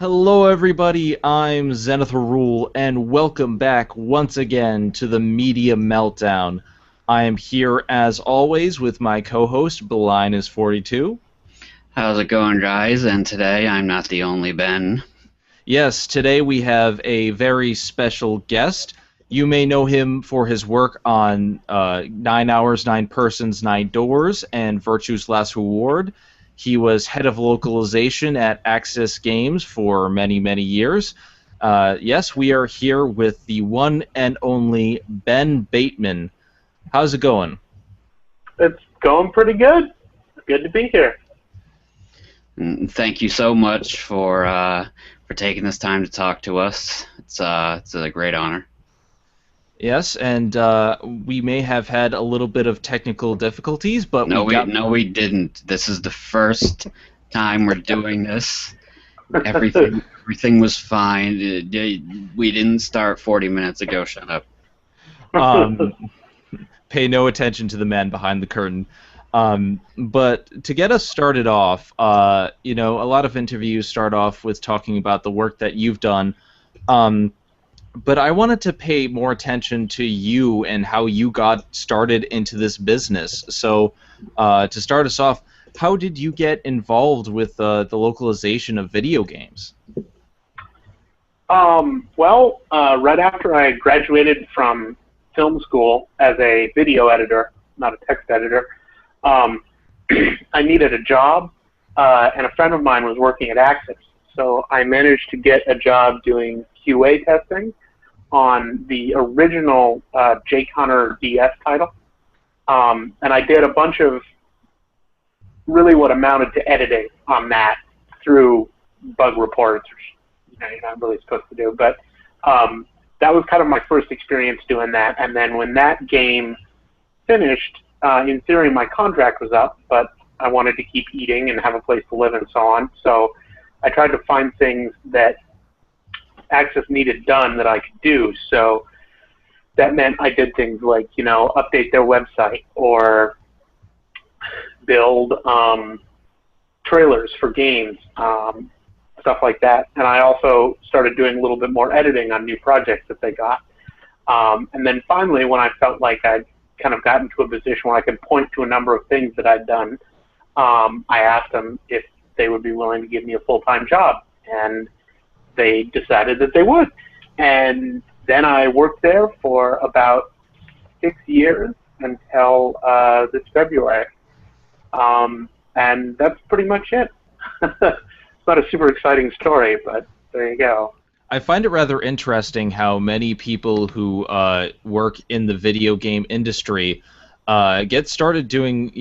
Hello everybody, I'm Zenith Will, and welcome back once again to the Media Meltdown. I am here as always with my co-host, Beline42. How's it going, guys? And today I'm not the only Ben. Yes, today we have a very special guest. You may know him for his work on 9 Hours, 9 Persons, 9 Doors, and Virtue's Last Reward. He was head of localization at Axis Games for many, many years. Yes, we are here with the one and only Ben Bateman. How's it going? It's going pretty good. Good to be here. And thank you so much for taking this time to talk to us. It's a great honor. Yes, and we may have had a little bit of technical difficulties, but we didn't. This is the first time we're doing this. Everything was fine. We didn't start 40 minutes ago. Shut up. Pay no attention to the man behind the curtain. But to get us started off, a lot of interviews start off with talking about the work that you've done. But I wanted to pay more attention to you and how you got started into this business. So to start us off, how did you get involved with the localization of video games? Right after I graduated from film school as a video editor, not a text editor, I needed a job, and a friend of mine was working at Axis. So I managed to get a job doing QA testing on the original Jake Hunter DS title. And I did a bunch of really what amounted to editing on that through bug reports, which you're not really supposed to do. But that was kind of my first experience doing that. And then when that game finished, in theory my contract was up, but I wanted to keep eating and have a place to live and so on. So I tried to find things that Axis needed done that I could do. So that meant I did things like, update their website or build trailers for games, stuff like that. And I also started doing a little bit more editing on new projects that they got. And then finally, when I felt like I'd kind of gotten to a position where I could point to a number of things that I'd done, I asked them if they would be willing to give me a full-time job. And they decided that they would. And then I worked there for about 6 years until this February. And that's pretty much it. It's not a super exciting story, but there you go. I find it rather interesting how many people who work in the video game industry get started doing,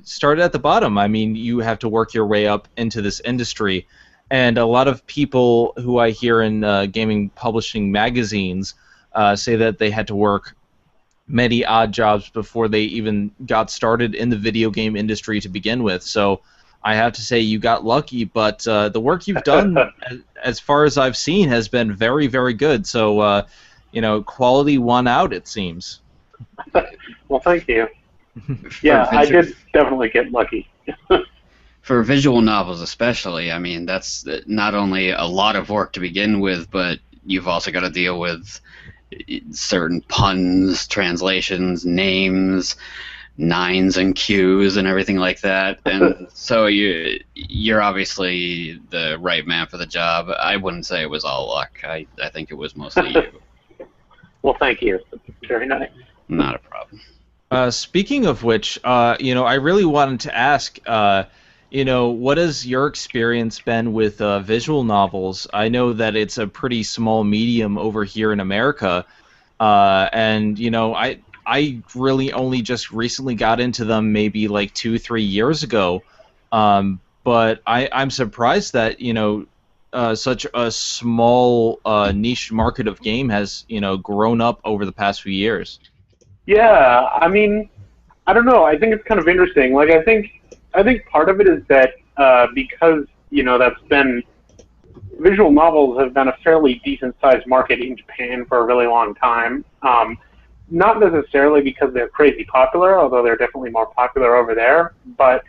started at the bottom. I mean, you have to work your way up into this industry. And a lot of people who I hear in gaming publishing magazines say that they had to work many odd jobs before they even got started in the video game industry to begin with. So I have to say you got lucky, but the work you've done, as far as I've seen, has been very, very good. So, quality won out, it seems. Well, thank you. Yeah, I did definitely get lucky. For visual novels especially, I mean, that's not only a lot of work to begin with, but you've also got to deal with certain puns, translations, names, nines and Qs and everything like that. And so you're obviously the right man for the job. I wouldn't say it was all luck. I think it was mostly you. Well, thank you. Very nice. Not a problem. Speaking of which, I really wanted to ask, what has your experience been with visual novels? I know that it's a pretty small medium over here in America, and I really only just recently got into them maybe like 2-3 years ago, but I'm surprised that such a small niche market of game has grown up over the past few years. Yeah, I mean, I don't know. I think it's kind of interesting. Like, I think part of it is that because that's been visual novels have been a fairly decent-sized market in Japan for a really long time. Not necessarily because they're crazy popular, although they're definitely more popular over there, but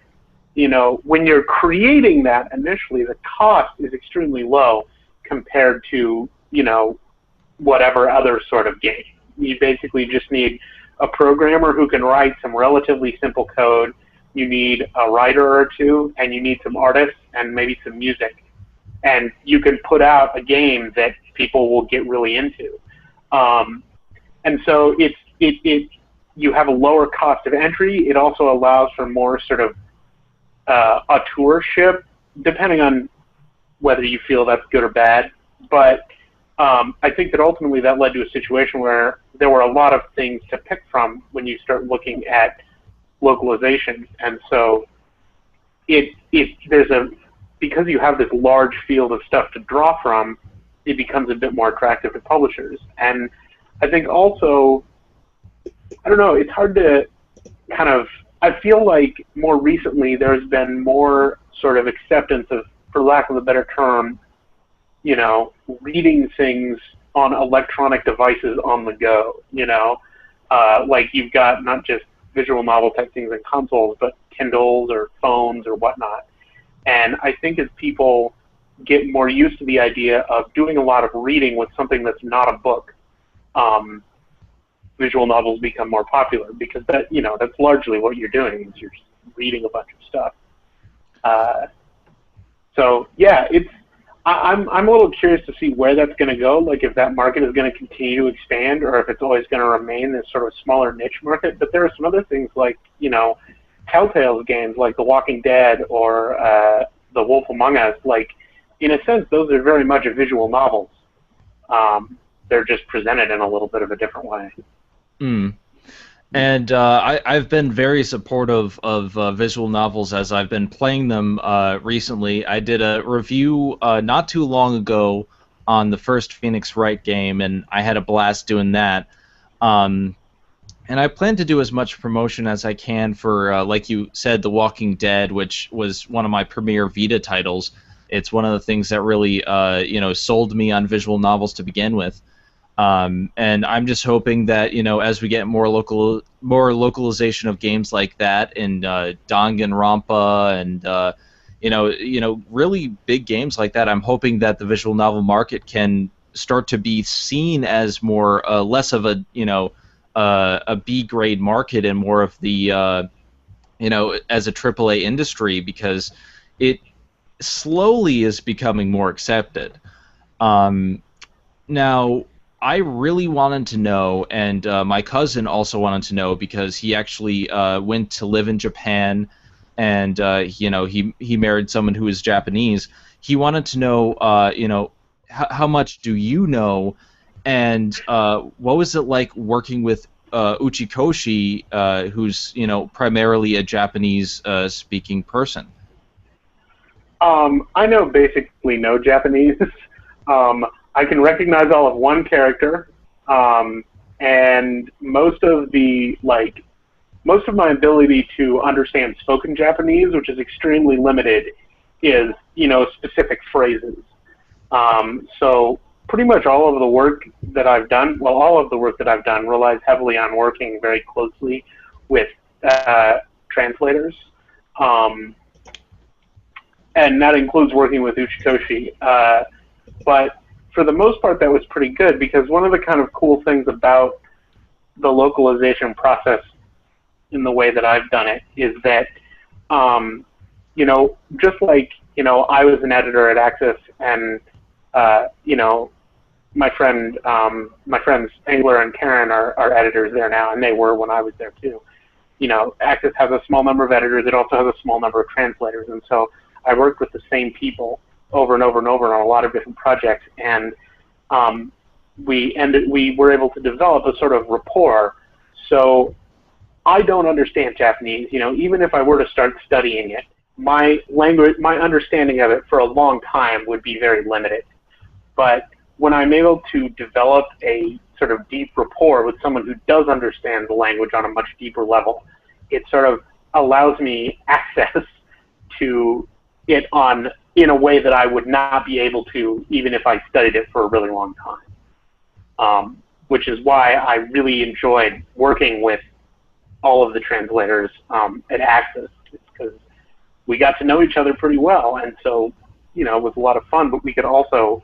when you're creating that initially, the cost is extremely low. compared to, whatever other sort of game. You basically just need a programmer who can write some relatively simple code. You need a writer or two, and you need some artists and maybe some music. And you can put out a game that people will get really into. And so you have a lower cost of entry. It also allows for more sort of auteurship, depending on whether you feel that's good or bad. But I think that ultimately that led to a situation where there were a lot of things to pick from when you start looking at localization. And so because you have this large field of stuff to draw from, it becomes a bit more attractive to publishers. And I think also, I don't know, it's hard to I feel like more recently there's been more sort of acceptance of, for lack of a better term, reading things on electronic devices on the go, like you've got not just visual novel type things in consoles, but Kindles or phones or whatnot. And I think as people get more used to the idea of doing a lot of reading with something that's not a book, visual novels become more popular, because that's largely what you're doing, is you're just reading a bunch of stuff. So yeah, I'm a little curious to see where that's going to go, like if that market is going to continue to expand or if it's always going to remain this sort of smaller niche market. But there are some other things like, Telltale's games like The Walking Dead or The Wolf Among Us. Like, in a sense, those are very much visual novels. They're just presented in a little bit of a different way. And I've been very supportive of visual novels as I've been playing them recently. I did a review not too long ago on the first Phoenix Wright game, and I had a blast doing that. And I plan to do as much promotion as I can for, like you said, The Walking Dead, which was one of my premier Vita titles. It's one of the things that really sold me on visual novels to begin with. And I'm just hoping that as we get more localization of games like that in Danganronpa and really big games like that, I'm hoping that the visual novel market can start to be seen as more less of a B grade market and more of the as a AAA industry, because it slowly is becoming more accepted. Now, I really wanted to know, and my cousin also wanted to know, because he actually went to live in Japan, and he married someone who is Japanese. He wanted to know, how much do you know, and what was it like working with Uchikoshi, who's primarily a Japanese speaking person? I know basically no Japanese. I can recognize all of one character, and most of my ability to understand spoken Japanese, which is extremely limited, is specific phrases. So pretty much all of the work that I've done, relies heavily on working very closely with translators, and that includes working with Uchikoshi. But for the most part, that was pretty good, because one of the kind of cool things about the localization process in the way that I've done it is that, just like, I was an editor at Axis, and, my friends Angler and Karen are editors there now, and they were when I was there too. Axis has a small number of editors. It also has a small number of translators, and so I worked with the same people over and over and over on a lot of different projects, and we were able to develop a sort of rapport. So I don't understand Japanese. Even if I were to start studying it, my understanding of it for a long time would be very limited. But when I'm able to develop a sort of deep rapport with someone who does understand the language on a much deeper level, it sort of allows me access to it in a way that I would not be able to even if I studied it for a really long time. Which is why I really enjoyed working with all of the translators at Axis, because we got to know each other pretty well, and so it was a lot of fun. But we could also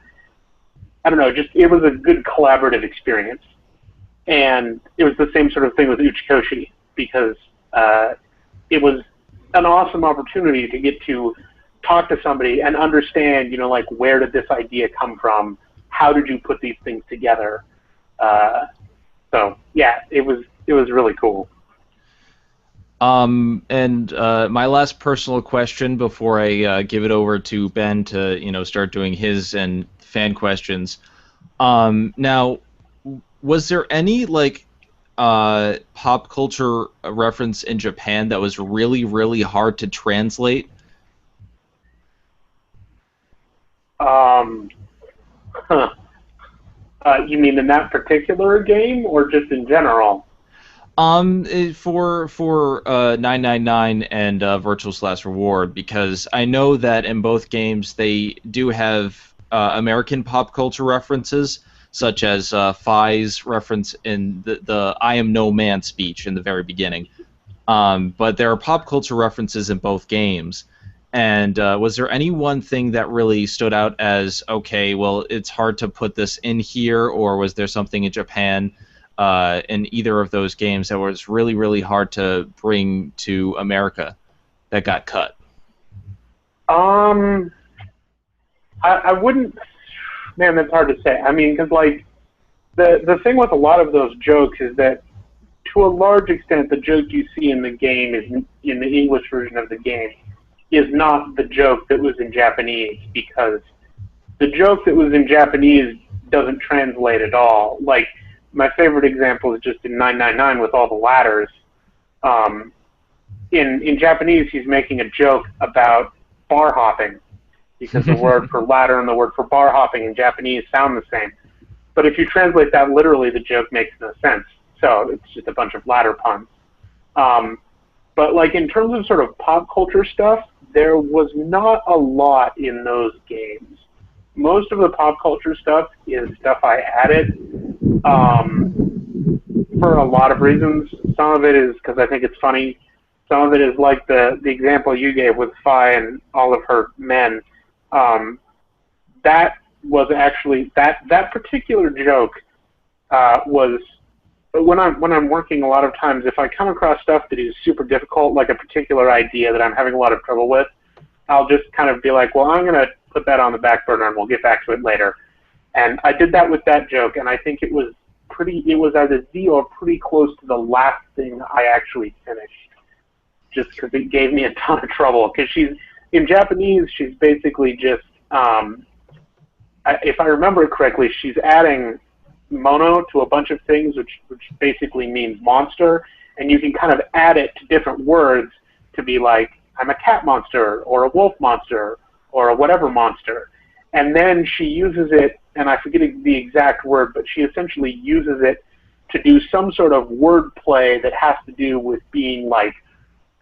I don't know, just it was a good collaborative experience. And it was the same sort of thing with Uchikoshi, because it was an awesome opportunity to get to talk to somebody and understand, you know, like, where did this idea come from? How did you put these things together? So yeah, it was really cool. And my last personal question before I give it over to Ben to, you know, start doing his and fan questions. Now, was there any like pop culture reference in Japan that was really, really hard to translate? You mean in that particular game, or just in general? For 999 and Virtual/Reward, because I know that in both games they do have American pop culture references, such as Phi's reference in the "I am no man" speech in the very beginning. But there are pop culture references in both games. And was there any one thing that really stood out as, okay, well, it's hard to put this in here, or was there something in Japan in either of those games that was really, really hard to bring to America that got cut? I wouldn't. Man, that's hard to say. I mean, because like the thing with a lot of those jokes is that, to a large extent, the joke you see in the game is in the English version of the game is not the joke that was in Japanese, because the joke that was in Japanese doesn't translate at all. Like, my favorite example is just in 999 with all the ladders. In Japanese, he's making a joke about bar hopping, because the word for ladder and the word for bar hopping in Japanese sound the same. But if you translate that literally, the joke makes no sense. So it's just a bunch of ladder puns. But like, in terms of sort of pop culture stuff, there was not a lot in those games. Most of the pop culture stuff is stuff I added for a lot of reasons. Some of it is because I think it's funny. Some of it is like the example you gave with Phi and all of her men. That was actually that particular joke was when I'm working. A lot of times, if I come across stuff that is super difficult, like a particular idea that I'm having a lot of trouble with, I'll just kind of be like, well, I'm gonna put that on the back burner and we'll get back to it later. And I did that with that joke, and I think it was either the or pretty close to the last thing I actually finished, just because it gave me a ton of trouble. Because in Japanese, she's basically just, if I remember it correctly, she's adding mono to a bunch of things, which basically means monster, and you can kind of add it to different words to be like, I'm a cat monster, or a wolf monster, or a whatever monster. And then she uses it, and I forget the exact word, but she essentially uses it to do some sort of word play that has to do with being like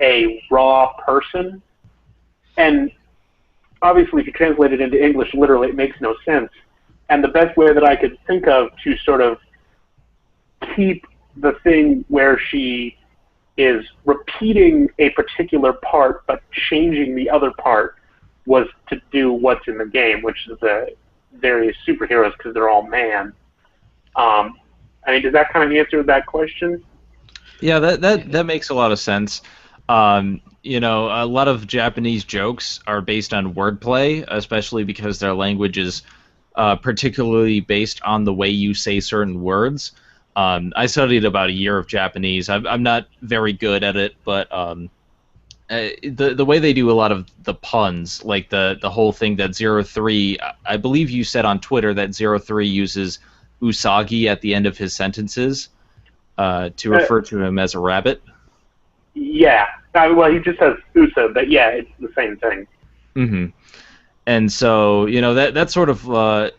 a raw person. And obviously, if you translate it into English literally, it makes no sense. And the best way that I could think of to sort of keep the thing where she is repeating a particular part but changing the other part was to do what's in the game, which is the various superheroes, because they're all man. I mean, does that kind of answer that question? Yeah, that makes a lot of sense. You know, a lot of Japanese jokes are based on wordplay, especially because their language is particularly based on the way you say certain words. I studied about a year of Japanese. I'm not very good at it, but the way they do a lot of the puns, like the whole thing that 03, I believe you said on Twitter that 03 uses usagi at the end of his sentences to refer to him as a rabbit. Yeah. Well, he just says usa, but yeah, it's the same thing. Mm-hmm. And so, you know, that sort of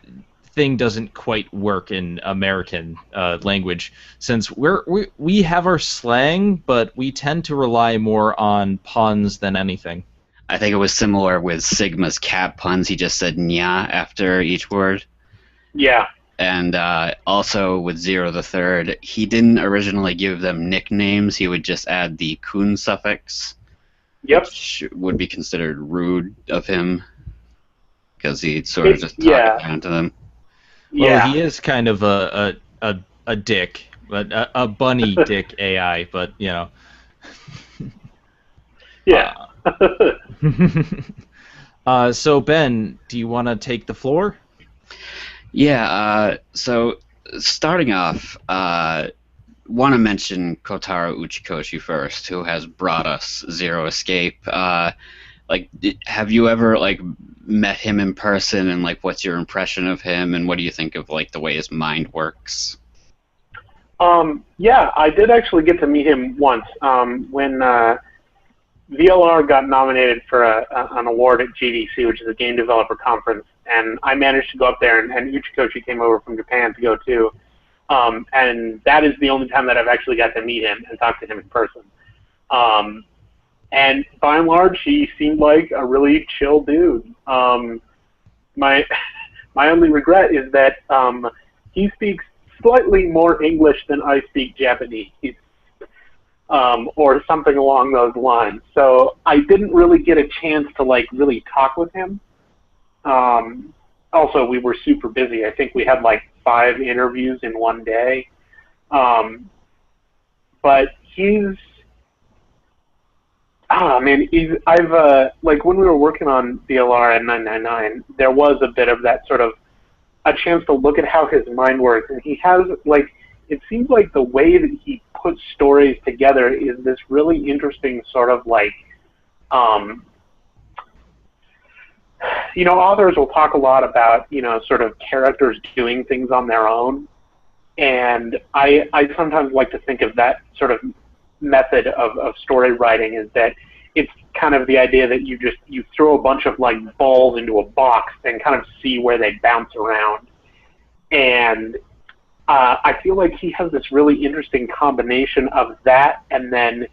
thing doesn't quite work in American language, since we have our slang, but we tend to rely more on puns than anything. I think it was similar with Sigma's cat puns. He just said nya after each word. Yeah. And also with Zero the Third, he didn't originally give them nicknames. He would just add the kun suffix, Yep. which would be considered rude of him, because he sort of just talked down to them. Well, Yeah. he is kind of a dick, but a bunny dick AI. But you know. Yeah. So Ben, do you want to take the floor? Yeah, so starting off, want to mention Kotaro Uchikoshi first, who has brought us Zero Escape. Like, have you ever like met him in person, and like, what's your impression of him, and what do you think of like the way his mind works? Yeah, I did actually get to meet him once when VLR got nominated for an award at GDC, which is a game developer conference, and I managed to go up there, and Uchikoshi came over from Japan to go too. And that is the only time that I've actually got to meet him and talk to him in person. And by and large, he seemed like a really chill dude. My my only regret is that he speaks slightly more English than I speak Japanese, or something along those lines. So I didn't really get a chance to like really talk with him. Also, we were super busy. I think we had like 5 interviews in one day. But he's, I've like when we were working on DLR and 999, there was a bit of that sort of a chance to look at how his mind works, and he has like, it seems like the way that he puts stories together is this really interesting sort of like, authors will talk a lot about, sort of characters doing things on their own, and I sometimes like to think of that sort of method of story writing is that it's kind of the idea that you throw a bunch of like balls into a box and kind of see where they bounce around. And I feel like he has this really interesting combination of that, and then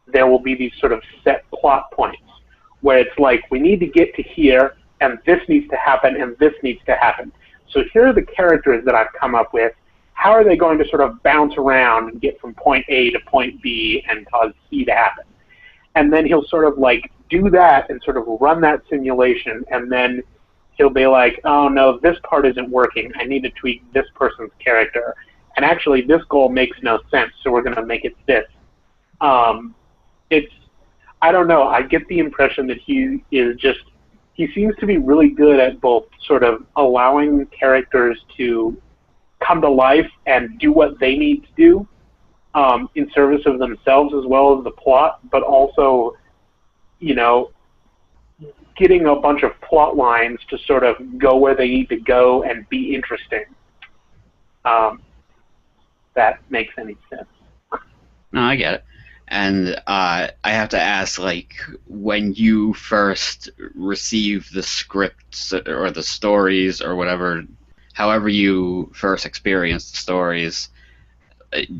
there will be these sort of set plot points where it's like, we need to get to here, and this needs to happen, and this needs to happen. So here are the characters that I've come up with. How are they going to sort of bounce around and get from point A to point B and cause C to happen? And then he'll sort of like do that and sort of run that simulation, and then he'll be like, oh no, this part isn't working. I need to tweak this person's character. And actually this goal makes no sense, so we're going to make it this. I don't know, I get the impression that he seems to be really good at both sort of allowing characters to come to life and do what they need to do in service of themselves as well as the plot, but also, getting a bunch of plot lines to sort of go where they need to go and be interesting. That makes any sense. No, I get it. And I have to ask, like, when you first received the scripts or the stories or whatever, however you first experienced the stories,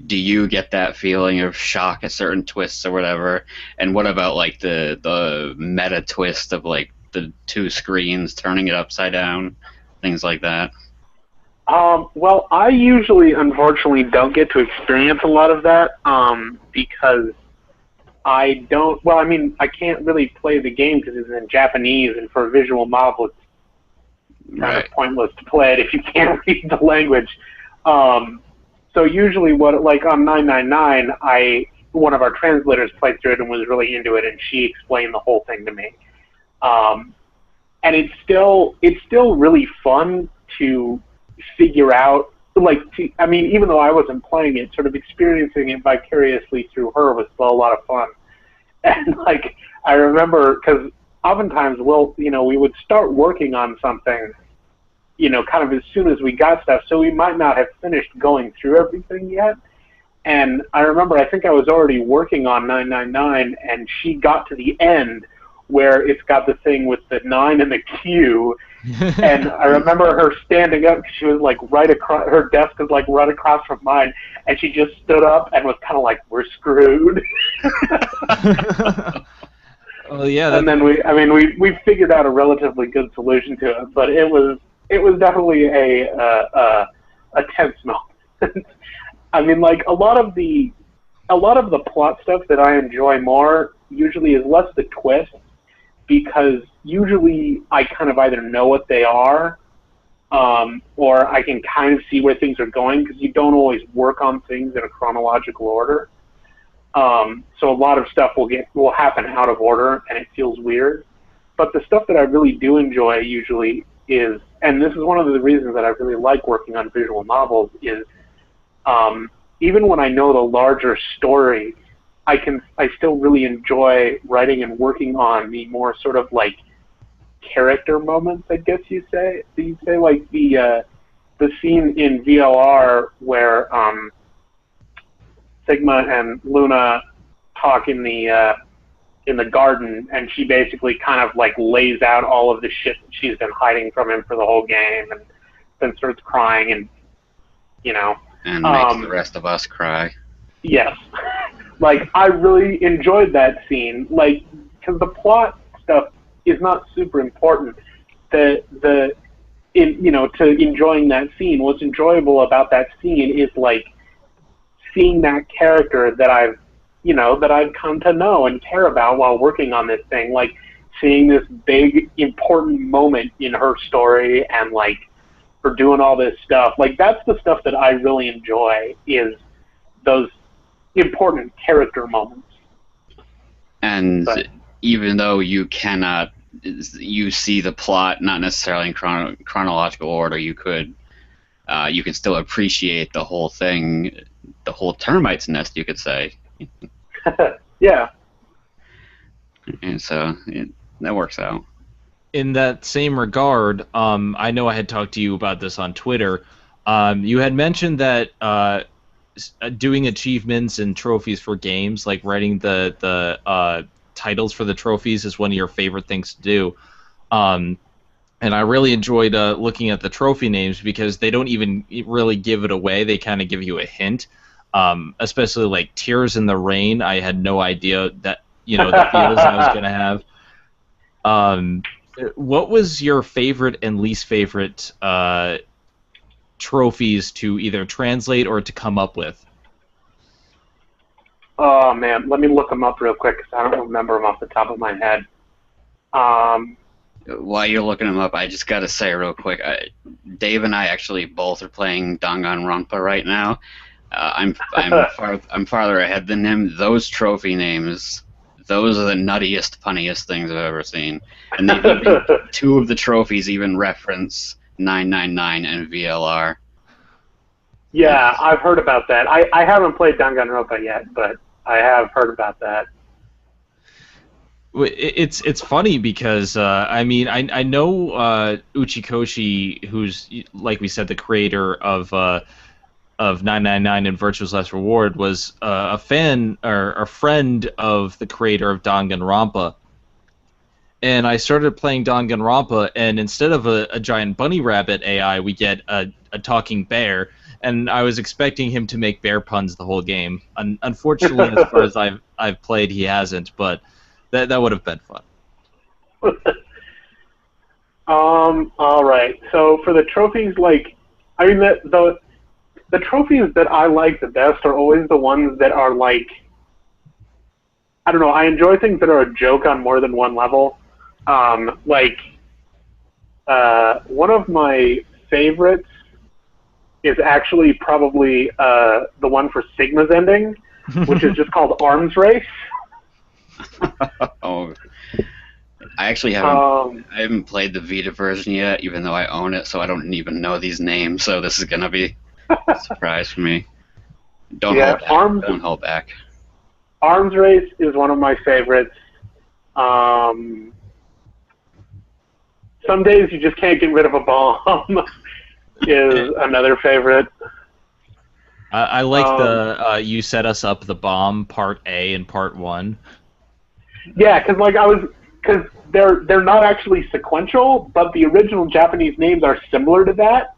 do you get that feeling of shock at certain twists or whatever? And what about like the meta twist of like the 2 screens turning it upside down, things like that? Well, I usually, unfortunately, don't get to experience a lot of that because I don't. Well, I mean, I can't really play the game because it's in Japanese, and for a visual novel, it's kind of pointless to play it if you can't read the language. So usually, like on 999, one of our translators played through it and was really into it, and she explained the whole thing to me. And it's still really fun to figure out, even though I wasn't playing it, sort of experiencing it vicariously through her was still a lot of fun. And like, I remember, because oftentimes we would start working on something, kind of as soon as we got stuff, so we might not have finished going through everything yet. And I remember, I think I was already working on 999, and she got to the end where it's got the thing with the 9 and the Q, and I remember her standing up, because she was like right across, her desk was like right across from mine, and she just stood up and was kind of like, we're screwed. Well, yeah. And then we figured out a relatively good solution to it, but it was definitely a tense moment. I mean, like a lot of the plot stuff that I enjoy more usually is less the twist, because usually I kind of either know what they are, or I can kind of see where things are going, because you don't always work on things in a chronological order. So a lot of stuff will happen out of order, and it feels weird. But the stuff that I really do enjoy usually is, and this is one of the reasons that I really like working on visual novels, is even when I know the larger story, I still really enjoy writing and working on the more sort of like character moments, I guess you say. So you say like the scene in VLR where Sigma and Luna talk in the garden, and she basically kind of like lays out all of the shit that she's been hiding from him for the whole game, and then starts crying, and and makes the rest of us cry. Yes. Like, I really enjoyed that scene, like, because the plot stuff is not super important. To enjoying that scene, what's enjoyable about that scene is like seeing that character that I've come to know and care about while working on this thing, like seeing this big important moment in her story, and like her doing all this stuff. Like, that's the stuff that I really enjoy, is those important character moments. And even though you see the plot not necessarily in chronological order, you can still appreciate the whole thing, the whole termite's nest, you could say. Yeah. And so that works out. In that same regard, I know I had talked to you about this on Twitter. You had mentioned that doing achievements and trophies for games, like writing the titles for the trophies, is one of your favorite things to do. And I really enjoyed looking at the trophy names, because they don't even really give it away. They kind of give you a hint. Especially like Tears in the Rain, I had no idea that the feels I was gonna have. What was your favorite and least favorite trophies to either translate or to come up with? Oh man, let me look them up real quick, because I don't remember them off the top of my head. While you're looking them up, I just got to say real quick, Dave and I actually both are playing Danganronpa right now. I'm farther ahead than him. Those trophy names, those are the nuttiest, funniest things I've ever seen. And two of the trophies even reference 999 and VLR. Yeah, I've heard about that. I haven't played Danganronpa yet, but I have heard about that. It's funny because I know Uchikoshi, who's, like we said, the creator of 999 and Virtue's Last Reward, was a fan or a friend of the creator of Danganronpa. And I started playing Danganronpa, and instead of a giant bunny rabbit AI, we get a talking bear. And I was expecting him to make bear puns the whole game. Unfortunately, as far as I've played, he hasn't. But that would have been fun. All right. So for the trophies, the trophies that I like the best are always the ones that are like, I don't know, I enjoy things that are a joke on more than one level. One of my favorites is actually probably the one for Sigma's ending, which is just called Arms Race. Oh, I actually haven't played the Vita version yet, even though I own it, so I don't even know these names. So this is gonna be a surprise for me. Don't hold back. Arms Race is one of my favorites. Some days you just can't get rid of a bomb is another favorite. I like the you set us up the bomb part A and part 1. Yeah, because they're not actually sequential, but the original Japanese names are similar to that.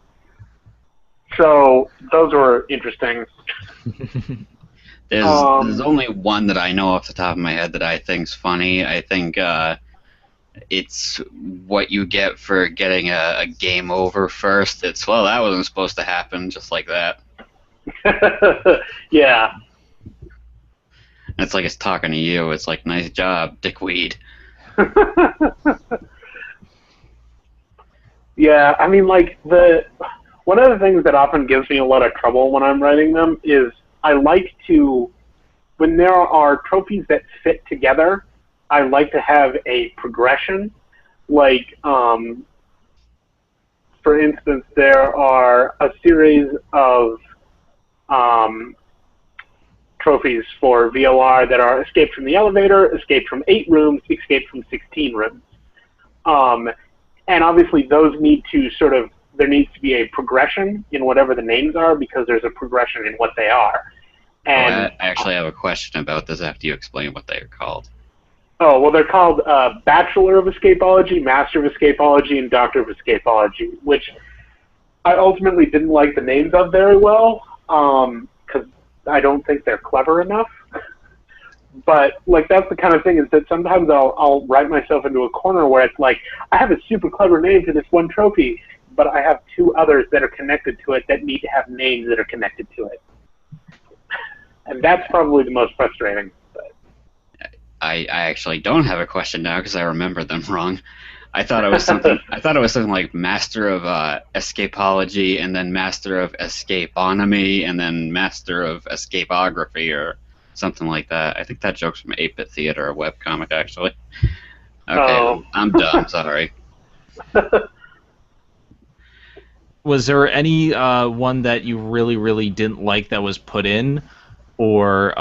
So those were interesting. There's only one that I know off the top of my head that I think's funny. I think it's what you get for getting a game over first. It's, well, that wasn't supposed to happen, just like that. Yeah. It's like it's talking to you. It's like, nice job, dickweed. Yeah, I mean, like, one of the things that often gives me a lot of trouble when I'm writing them is I like to, when there are trophies that fit together, I like to have a progression. Like, for instance, there are a series of trophies for VOR that are escape from the elevator, escape from 8 rooms, escape from 16 rooms. And obviously those need to sort of, there needs to be a progression in whatever the names are because there's a progression in what they are. And I actually have a question about this after you explain what they are called. Oh, well, they're called Bachelor of Escapology, Master of Escapology, and Doctor of Escapology, which I ultimately didn't like the names of very well because I don't think they're clever enough. But, like, that's the kind of thing is that sometimes I'll write myself into a corner where it's like, I have a super clever name for this one trophy, but I have 2 others that are connected to it that need to have names that are connected to it. And that's probably the most frustrating. I actually don't have a question now because I remember them wrong. I thought it was something. I thought it was something like Master of Escapology, and then Master of Escapeonomy, and then Master of Escapography, or something like that. I think that joke's from 8-Bit Theater, a webcomic, actually. Okay, Oh. I'm done. Sorry. Was there any one that you really, really didn't like that was put in, or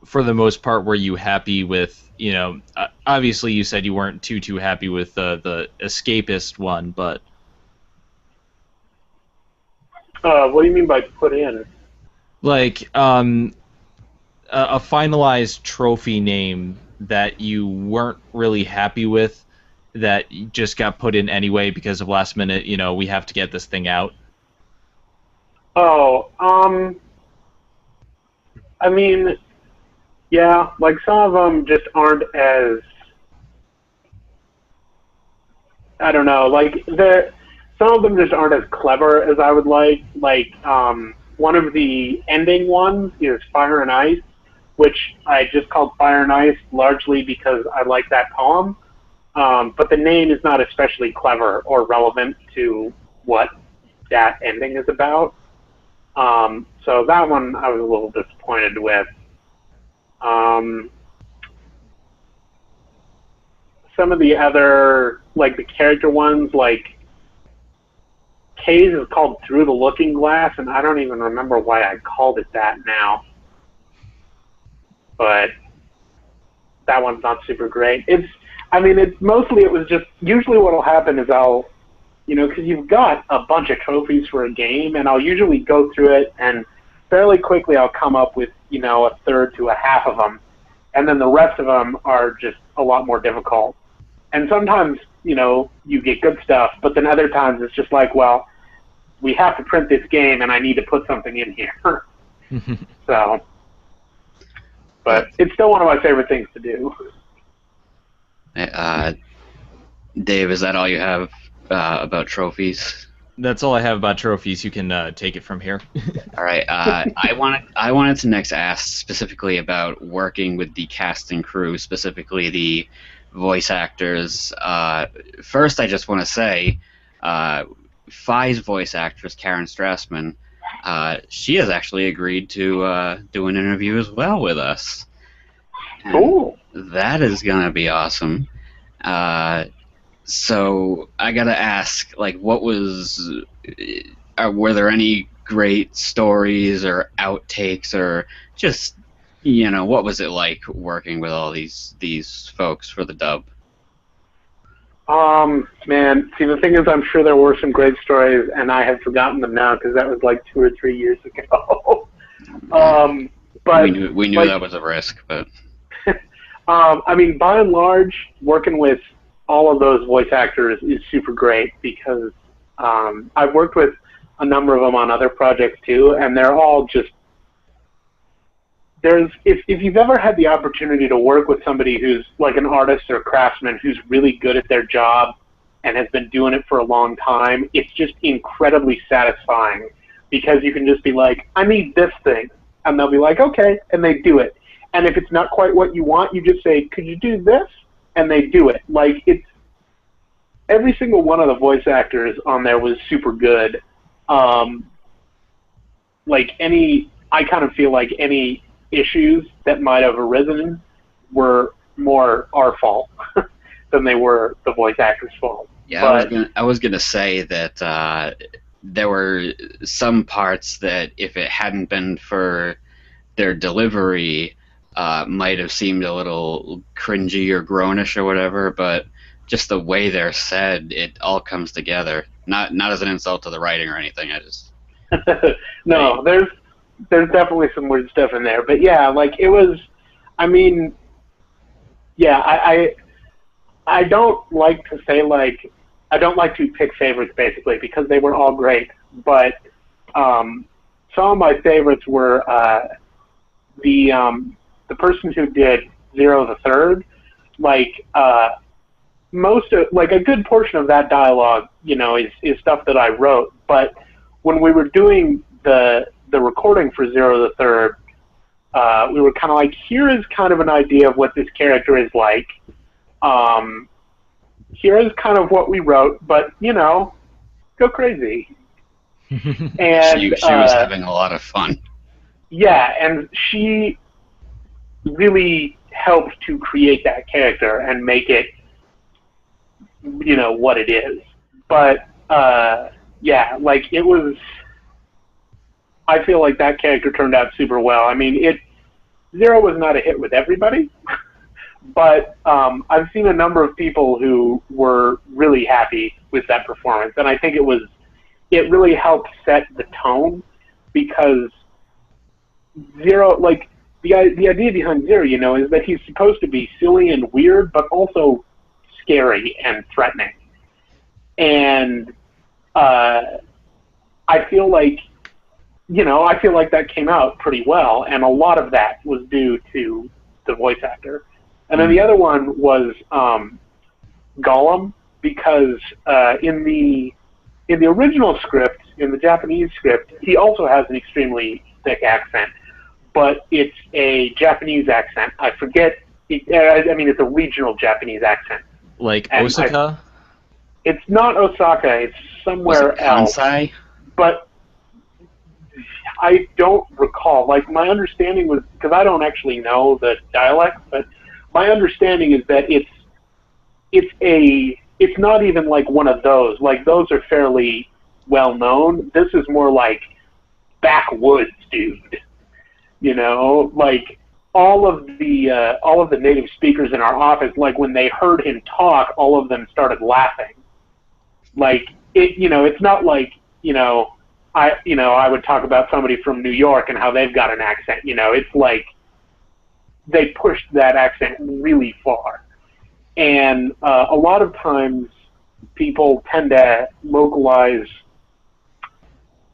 for the most part, were you happy with, you know, obviously you said you weren't too happy with the escapist one, but... What do you mean by put in? Like, a finalized trophy name that you weren't really happy with, that just got put in anyway because of last minute, you know, we have to get this thing out? Oh, I mean, yeah, like some of them just aren't as, I don't know, like some of them just aren't as clever as I would like. Like, one of the ending ones is Fire and Ice, which I just called Fire and Ice largely because I like that poem. But the name is not especially clever or relevant to what that ending is about. So that one I was a little disappointed with. Some of the other, like the character ones, like Kay's is called Through the Looking Glass, and I don't even remember why I called it that now. But that one's not super great. It's mostly, it was just, usually what'll happen is because you've got a bunch of trophies for a game, and I'll usually go through it, and fairly quickly I'll come up with, a third to a half of them, and then the rest of them are just a lot more difficult. And sometimes, you get good stuff, but then other times it's just like, well, we have to print this game, and I need to put something in here. So, but it's still one of my favorite things to do. Dave, is that all you have about trophies? That's all I have about trophies. You can take it from here. All right. I wanted to next ask specifically about working with the cast and crew, specifically the voice actors. First, I just want to say, Phi's voice actress, Karen Strassman, she has actually agreed to do an interview as well with us. And cool. That is going to be awesome. So I gotta ask, like, were there any great stories or outtakes, or just, what was it like working with all these folks for the dub? Man, see, the thing is, I'm sure there were some great stories, and I have forgotten them now because that was like 2 or 3 years ago. But we knew that was a risk, but by and large, working with all of those voice actors is super great because I've worked with a number of them on other projects too, and they're all just, if you've ever had the opportunity to work with somebody who's like an artist or craftsman who's really good at their job and has been doing it for a long time, it's just incredibly satisfying because you can just be like, I need this thing, and they'll be like, okay, and they do it. And if it's not quite what you want, you just say, could you do this? And they do it. Like, every single one of the voice actors on there was super good. I kind of feel like any issues that might have arisen were more our fault than they were the voice actor's fault. Yeah, But, I was gonna say that there were some parts that if it hadn't been for their delivery, might have seemed a little cringy or groanish or whatever, but just the way they're said, it all comes together. Not as an insult to the writing or anything. I just no, there's definitely some weird stuff in there. But yeah, like it was, I mean, yeah, I don't like to say like, I don't like to pick favorites basically because they were all great. But some of my favorites were the person who did Zero the Third. Like most of, like a good portion of that dialogue, you know, is stuff that I wrote. But when we were doing the recording for Zero the Third, we were kind of like, here is kind of an idea of what this character is like. Here is kind of what we wrote, but you know, go crazy. And she was having a lot of fun. Yeah, and she really helped to create that character and make it, you know, what it is. But yeah, like it was. I feel like that character turned out super well. I mean, Zero was not a hit with everybody, but I've seen a number of people who were really happy with that performance, and I think it really helped set the tone because Zero, like the idea behind Zero, you know, is that he's supposed to be silly and weird, but also scary and threatening, and I feel like. You know, I feel like that came out pretty well, and a lot of that was due to the voice actor. And then the other one was Gollum, because in the original script, in the Japanese script, he also has an extremely thick accent, but it's a Japanese accent. I forget. I mean, it's a regional Japanese accent. Like Osaka? It's not Osaka. It's somewhere else. Kansai? But I don't recall. Like, my understanding was, because I don't actually know the dialect, but my understanding is that it's not even like one of those. Like, those are fairly well known. This is more like backwoods dude. You know, like all of the native speakers in our office, like when they heard him talk, all of them started laughing. Like it, you know, it's not like, I would talk about somebody from New York and how they've got an accent. You know, it's like they pushed that accent really far. And a lot of times people tend to localize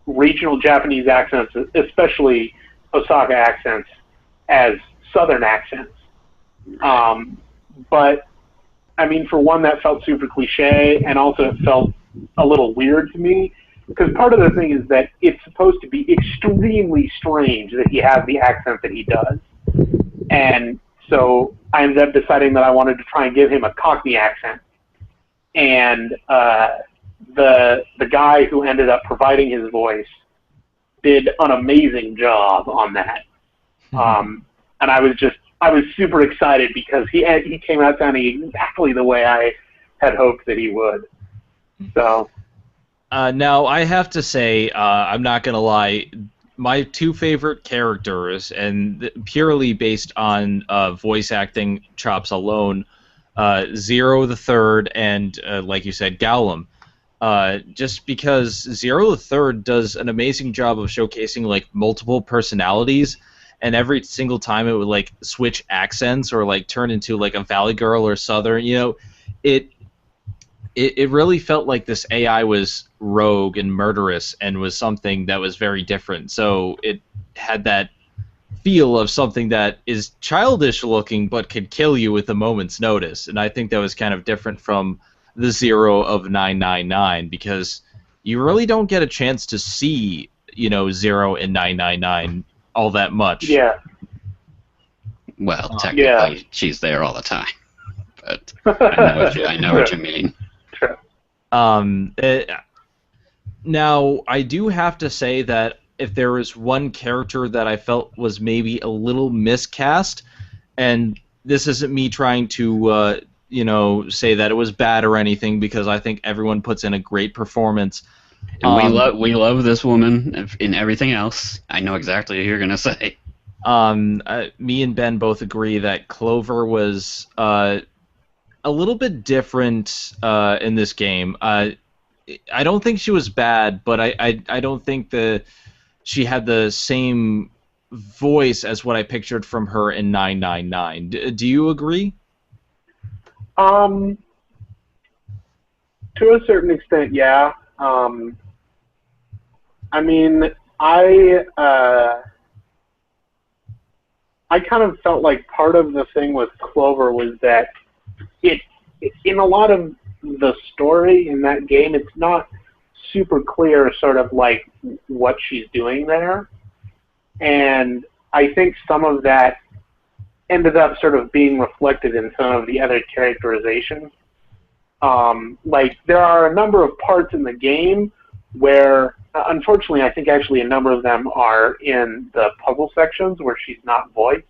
regional Japanese accents, especially Osaka accents, as Southern accents. But, I mean, for one, that felt super cliche, and also it felt a little weird to me. Because part of the thing is that it's supposed to be extremely strange that he has the accent that he does. And so I ended up deciding that I wanted to try and give him a Cockney accent. And the guy who ended up providing his voice did an amazing job on that. And I was super excited because he came out sounding exactly the way I had hoped that he would. So... now, I have to say, I'm not going to lie, my two favorite characters, and purely based on voice acting chops alone, Zero the Third and, like you said, Gollum. Just because Zero the Third does an amazing job of showcasing, like, multiple personalities, and every single time it would, like, switch accents or, like, turn into, like, a Valley Girl or Southern, you know, it really felt like this AI was rogue and murderous and was something that was very different. So it had that feel of something that is childish looking but could kill you with a moment's notice. And I think that was kind of different from the Zero of 999 because you really don't get a chance to see, Zero in 999 all that much. Yeah. Well, technically, she's there all the time. But I know what you mean. True. Um, it, Now, I do have to say that if there was one character that I felt was maybe a little miscast, and this isn't me trying to, say that it was bad or anything, because I think everyone puts in a great performance. And we love this woman in everything else. I know exactly what you're gonna say. Me and Ben both agree that Clover was a little bit different in this game. I don't think she was bad, but I don't think she had the same voice as what I pictured from her in 999. Do you agree? To a certain extent, yeah. I mean, I kind of felt like part of the thing with Clover was that it in a lot of the story in that game, it's not super clear sort of like what she's doing there. And I think some of that ended up sort of being reflected in some of the other characterizations. Like, there are a number of parts in the game where, unfortunately, I think actually a number of them are in the puzzle sections where she's not voiced.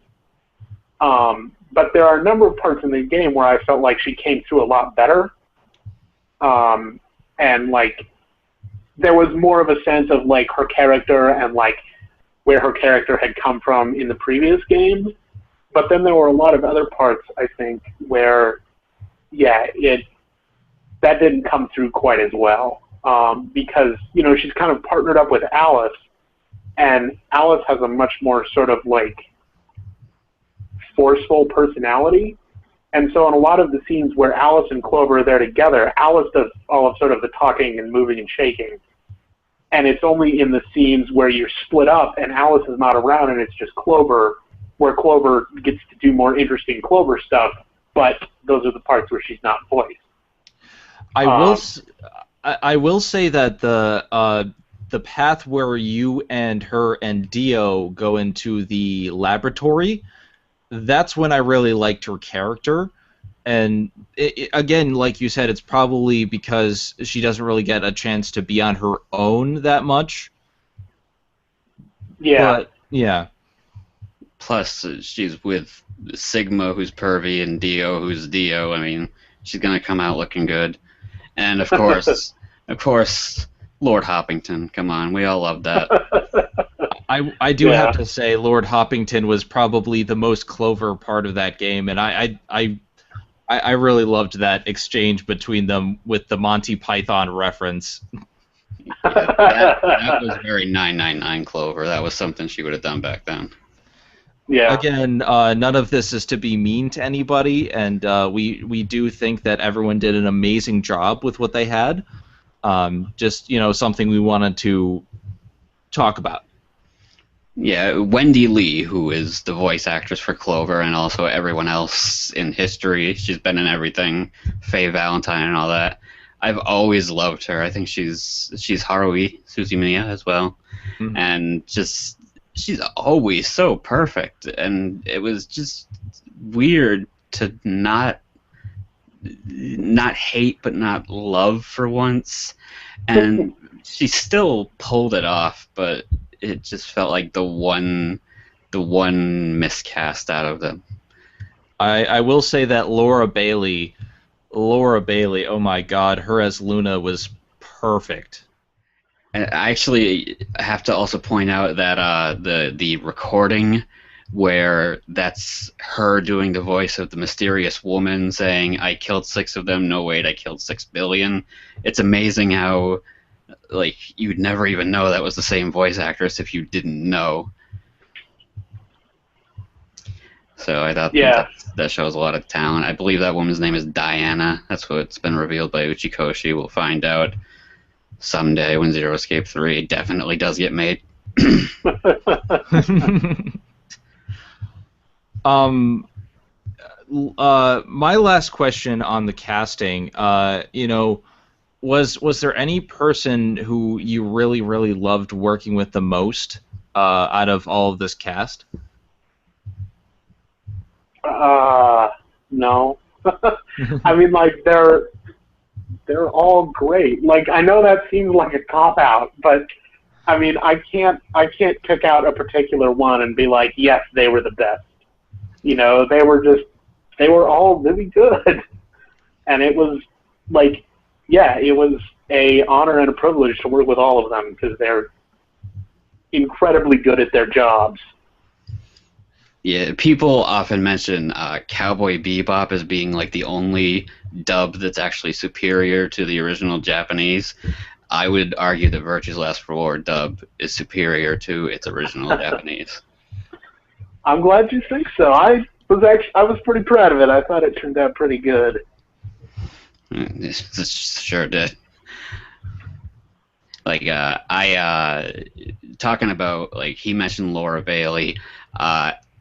But there are a number of parts in the game where I felt like she came through a lot better. And, like, there was more of a sense of, like, her character and, like, where her character had come from in the previous games. But then there were a lot of other parts, I think, where, yeah, that didn't come through quite as well. Because, you know, she's kind of partnered up with Alice, and Alice has a much more sort of, like, forceful personality. And so in a lot of the scenes where Alice and Clover are there together, Alice does all of sort of the talking and moving and shaking. And it's only in the scenes where you're split up and Alice is not around and it's just Clover, where Clover gets to do more interesting Clover stuff, but those are the parts where she's not voiced. I will say that the path where you and her and Dio go into the laboratory, that's when I really liked her character. And again, like you said, it's probably because she doesn't really get a chance to be on her own that much. Yeah. But, yeah. Plus, she's with Sigma, who's pervy, and Dio, who's Dio. I mean, she's gonna come out looking good. And of course, Lord Hoppington. Come on, we all love that. I do have to say, Lord Hoppington was probably the most Clover part of that game, and I really loved that exchange between them with the Monty Python reference. Yeah, that was very 999 Clover. That was something she would have done back then. Yeah. Again, none of this is to be mean to anybody, and we do think that everyone did an amazing job with what they had. Just, you know, something we wanted to talk about. Yeah, Wendy Lee, who is the voice actress for Clover and also everyone else in history. She's been in everything, Faye Valentine and all that. I've always loved her. I think she's Haruhi Suzumiya as well. Mm-hmm. And just, she's always so perfect. And it was just weird to not hate but not love for once. And she still pulled it off, but it just felt like the one miscast out of them. I will say that Laura Bailey, oh my God, her as Luna was perfect. And I actually have to also point out that the recording where that's her doing the voice of the mysterious woman saying, "I killed 6 of them, no wait, I killed 6 billion." It's amazing how, like, you'd never even know that was the same voice actress if you didn't know. So I thought that shows a lot of talent. I believe that woman's name is Diana. That's what's been revealed by Uchikoshi. We'll find out someday when Zero Escape 3 definitely does get made. My last question on the casting, was there any person who you really, really loved working with the most out of all of this cast? No. I mean, like, there they're all great. Like, I know that seems like a cop-out, but, I mean, I can't pick out a particular one and be like, yes, they were the best. You know, they were all really good. And it was, like, yeah, it was a honor and a privilege to work with all of them because they're incredibly good at their jobs. Yeah, people often mention Cowboy Bebop as being like the only dub that's actually superior to the original Japanese. I would argue that Virtue's Last Reward dub is superior to its original Japanese. I'm glad you think so. I was pretty proud of it. I thought it turned out pretty good. It sure did. Like talking about, like, he mentioned Laura Bailey.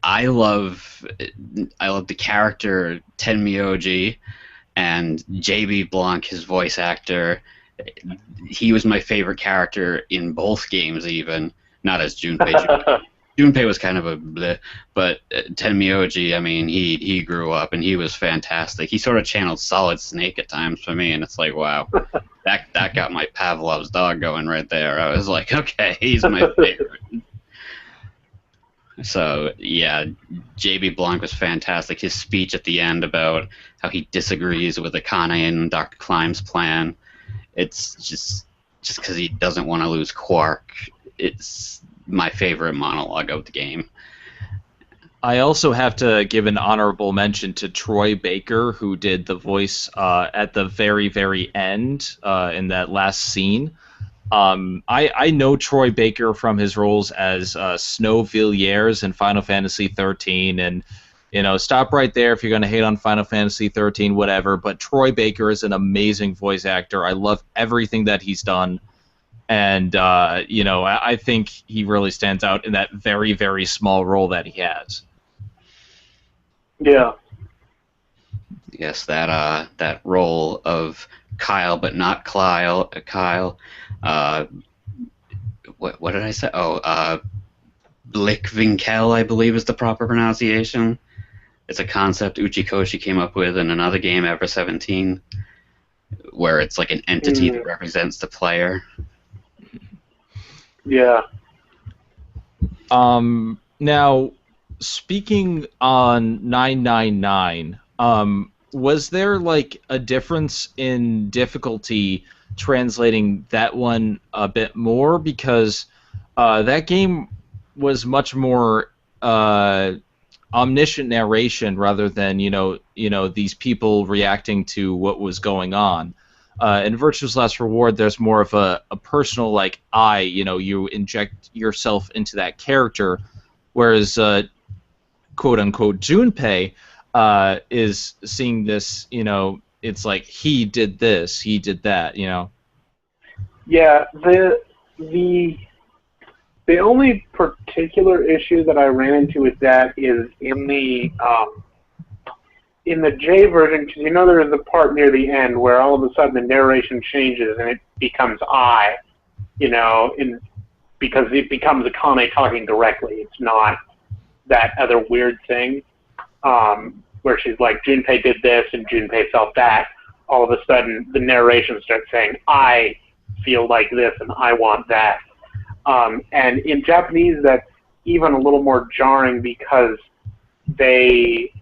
I love the character Tenmyoji, and J.B. Blanc, his voice actor. He was my favorite character in both games, even not as Junpei. Junpei was kind of a bleh, but Tenmyoji, I mean, he grew up and he was fantastic. He sort of channeled Solid Snake at times for me, and it's like, wow, that got my Pavlov's dog going right there. I was like, okay, he's my favorite. So, yeah, J.B. Blanc was fantastic. His speech at the end about how he disagrees with Akane and Dr. Klime's plan, it's just because he doesn't want to lose Quark. It's my favorite monologue of the game. I also have to give an honorable mention to Troy Baker, who did the voice at the very, very end in that last scene. I know Troy Baker from his roles as Snow Villiers in Final Fantasy XIII, and, you know, stop right there if you're going to hate on Final Fantasy XIII, whatever, but Troy Baker is an amazing voice actor. I love everything that he's done, and, you know, I think he really stands out in that very, very small role that he has. Yeah. Yes, that role of Kyle, but not Kyle. What did I say? Oh, Blickwinkel, I believe is the proper pronunciation. It's a concept Uchikoshi came up with in another game, Ever 17, where it's like an entity that represents the player. Yeah. Now, speaking on 999, was there like a difference in difficulty translating that one a bit more, because that game was much more omniscient narration rather than you know these people reacting to what was going on. In Virtue's Last Reward, there's more of a personal, like, you inject yourself into that character, whereas quote unquote Junpei is seeing this, it's like he did this, he did that, Yeah, the only particular issue that I ran into with that is in the J version, because there is a part near the end where all of a sudden the narration changes and it becomes because it becomes Akane talking directly. It's not that other weird thing where she's like, Junpei did this and Junpei felt that. All of a sudden the narration starts saying, I feel like this and I want that. And in Japanese, that's even a little more jarring because they,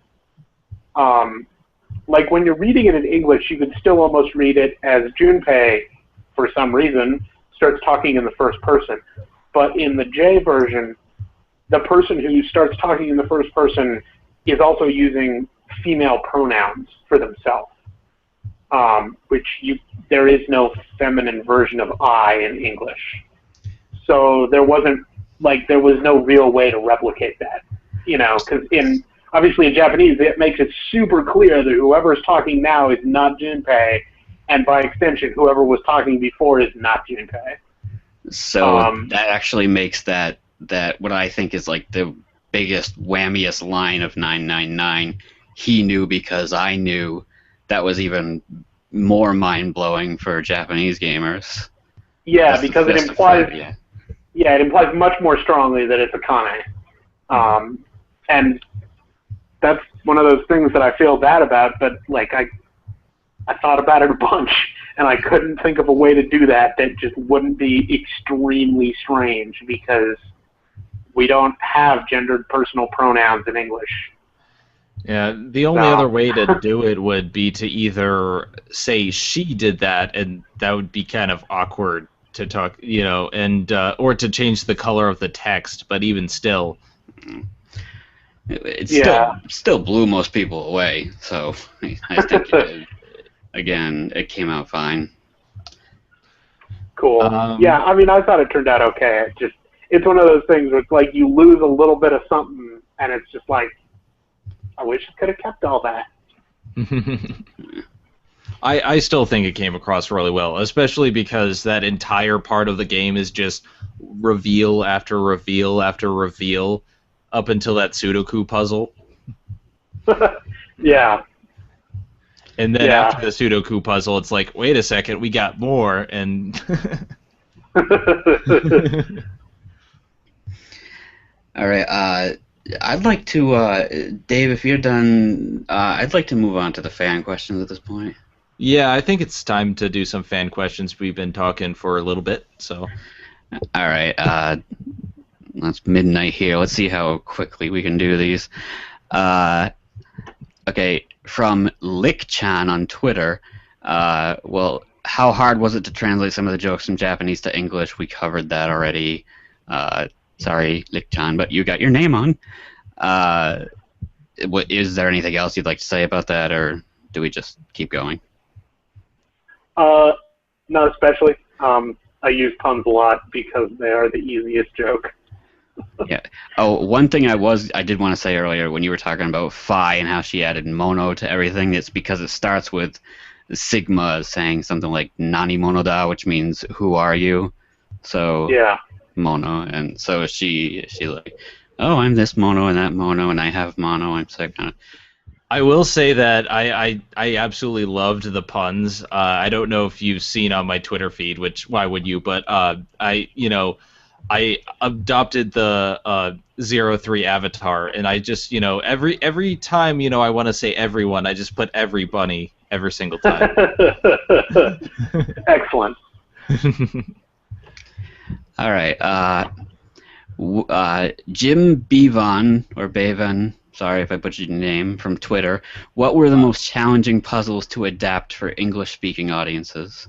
like when you're reading it in English, you could still almost read it as Junpei, for some reason, starts talking in the first person. But in the J version, the person who starts talking in the first person is also using female pronouns for themselves, which there is no feminine version of I in English. So there was no real way to replicate that, because obviously in Japanese it makes it super clear that whoever's talking now is not Junpei, and by extension, whoever was talking before is not Junpei. So that actually makes that what I think is like the biggest, whammiest line of 999, he knew because I knew, that was even more mind-blowing for Japanese gamers. Yeah, That's because it implies... Yeah, it implies much more strongly that it's Akane. And that's one of those things that I feel bad about, but like I thought about it a bunch, and I couldn't think of a way to do that just wouldn't be extremely strange, because we don't have gendered personal pronouns in English. Yeah, the only other way to do it would be to either say she did that, and that would be kind of awkward to talk, and or to change the color of the text. But even still, it still blew most people away. So I think again, it came out fine. Cool. Yeah, I mean, I thought it turned out okay. It's one of those things where it's like you lose a little bit of something, and it's just like, I wish I could have kept all that. I still think it came across really well, especially because that entire part of the game is just reveal after reveal after reveal up until that Sudoku puzzle. Yeah. And then after the Sudoku puzzle, it's like, wait a second, we got more, and... All right, I'd like to, Dave, if you're done, I'd like to move on to the fan questions at this point. Yeah, I think it's time to do some fan questions. We've been talking for a little bit, so... All right, it's midnight here. Let's see how quickly we can do these. Okay, from Lick-chan on Twitter, well, how hard was it to translate some of the jokes from Japanese to English? We covered that already. Sorry, Lick-chan, but you got your name on. Is there anything else you'd like to say about that, or do we just keep going? Not especially. I use puns a lot because they are the easiest joke. Yeah. Oh, one thing I did want to say earlier when you were talking about Phi and how she added mono to everything, it's because it starts with Sigma saying something like Nani mono da, which means who are you? So yeah. Mono, and so she like, oh, I'm this mono and that mono, and I have mono. I'm so kind of. I will say that I absolutely loved the puns. I don't know if you've seen on my Twitter feed, which why would you? But I adopted the 03 avatar, and I just every time I want to say everyone, I just put every bunny every single time. Excellent. All right. Jim Bevan, or Bevan, sorry if I butchered your name, from Twitter. What were the most challenging puzzles to adapt for English-speaking audiences?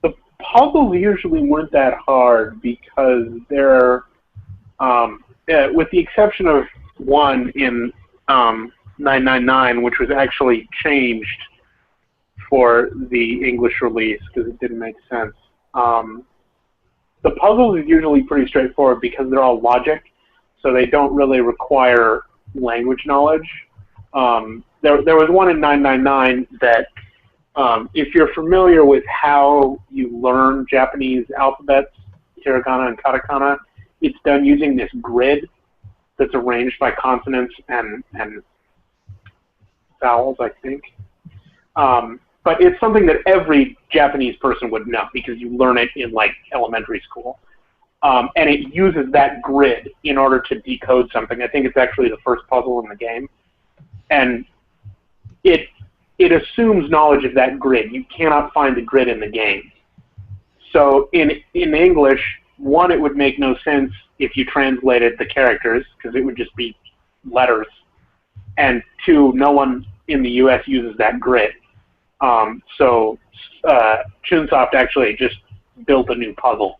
The puzzles usually weren't that hard because they're, with the exception of one in 999, which was actually changed for the English release because it didn't make sense. The puzzles are usually pretty straightforward because they're all logic, so they don't really require language knowledge. There was one in 999 that, if you're familiar with how you learn Japanese alphabets, hiragana and katakana, it's done using this grid that's arranged by consonants and vowels, I think. But it's something that every Japanese person would know because you learn it in like elementary school. And it uses that grid in order to decode something. I think it's actually the first puzzle in the game. And it assumes knowledge of that grid. You cannot find the grid in the game. So in English, one, it would make no sense if you translated the characters because it would just be letters. And two, no one in the US uses that grid. So Chunsoft actually just built a new puzzle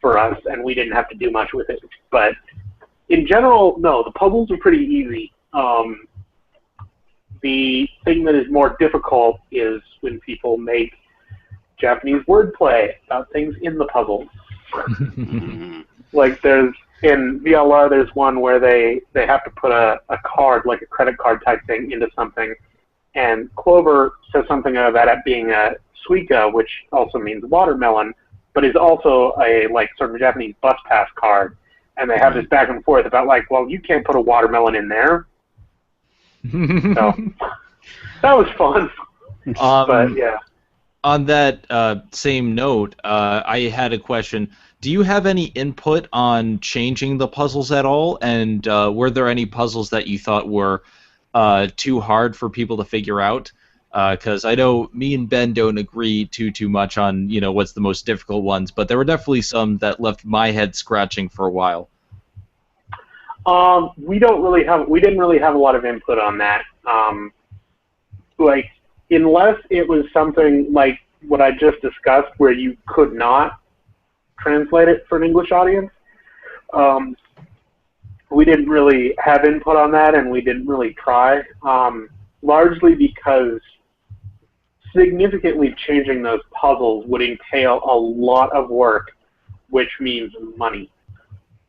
for us, and we didn't have to do much with it. But in general, no, the puzzles are pretty easy. The thing that is more difficult is when people make Japanese wordplay about things in the puzzles. Like in VLR, there's one where they have to put a card, like a credit card type thing, into something. And Clover says something about it being a suica, which also means watermelon, but is also a sort of Japanese bus pass card. And they have this back and forth about well, you can't put a watermelon in there. So that was fun. But yeah. On that same note, I had a question. Do you have any input on changing the puzzles at all? And were there any puzzles that you thought were too hard for people to figure out. Because I know me and Ben don't agree too much on what's the most difficult ones, but there were definitely some that left my head scratching for a while. We didn't really have a lot of input on that. Like, unless it was something like what I just discussed, where you could not translate it for an English audience, we didn't really have input on that, and we didn't really try. Largely because significantly changing those puzzles would entail a lot of work, which means money.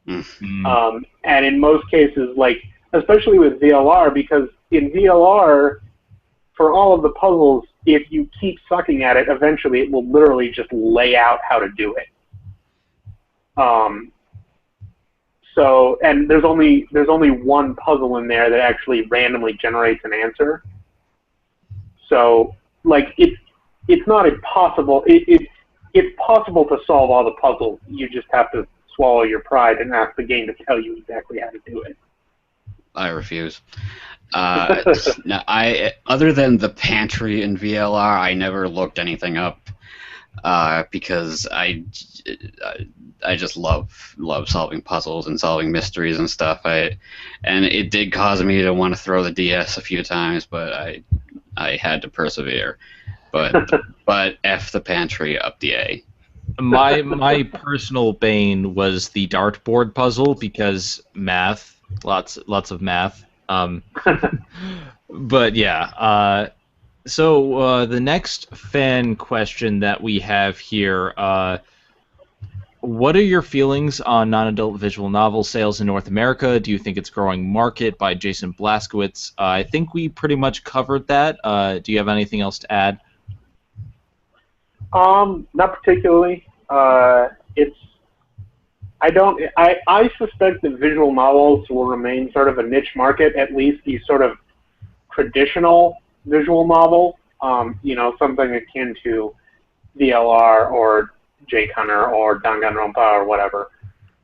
Mm-hmm. And in most cases, like, especially with VLR, because in VLR, for all of the puzzles, if you keep sucking at it, eventually it will literally just lay out how to do it. And there's only one puzzle in there that actually randomly generates an answer. So, like, it's not impossible. It's possible to solve all the puzzles. You just have to swallow your pride and ask the game to tell you exactly how to do it. I refuse. No, other than the pantry in VLR, I never looked anything up because I just love solving puzzles and solving mysteries and stuff. And it did cause me to want to throw the DS a few times, but I had to persevere. But F the pantry, up the A. My personal bane was the dartboard puzzle because math, lots of math. But yeah. So the next fan question that we have here. What are your feelings on non-adult visual novel sales in North America? Do you think it's a growing market? By Jason Blaskowitz. I think we pretty much covered that. Do you have anything else to add? Not particularly. I suspect that visual novels will remain sort of a niche market, at least these sort of traditional visual novels. Something akin to VLR or Jake Hunter or Danganronpa or whatever.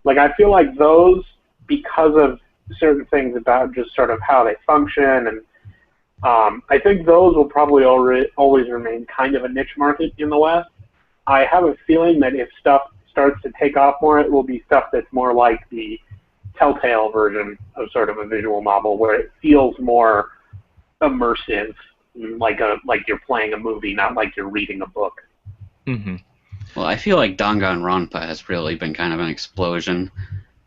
Like, I feel like those, because of certain things about just sort of how they function, and I think those will probably always remain kind of a niche market in the West. I have a feeling that if stuff starts to take off more, it will be stuff that's more like the Telltale version of sort of a visual novel, where it feels more immersive, like you're playing a movie, not like you're reading a book. Mm-hmm. Well, I feel like Danganronpa has really been kind of an explosion.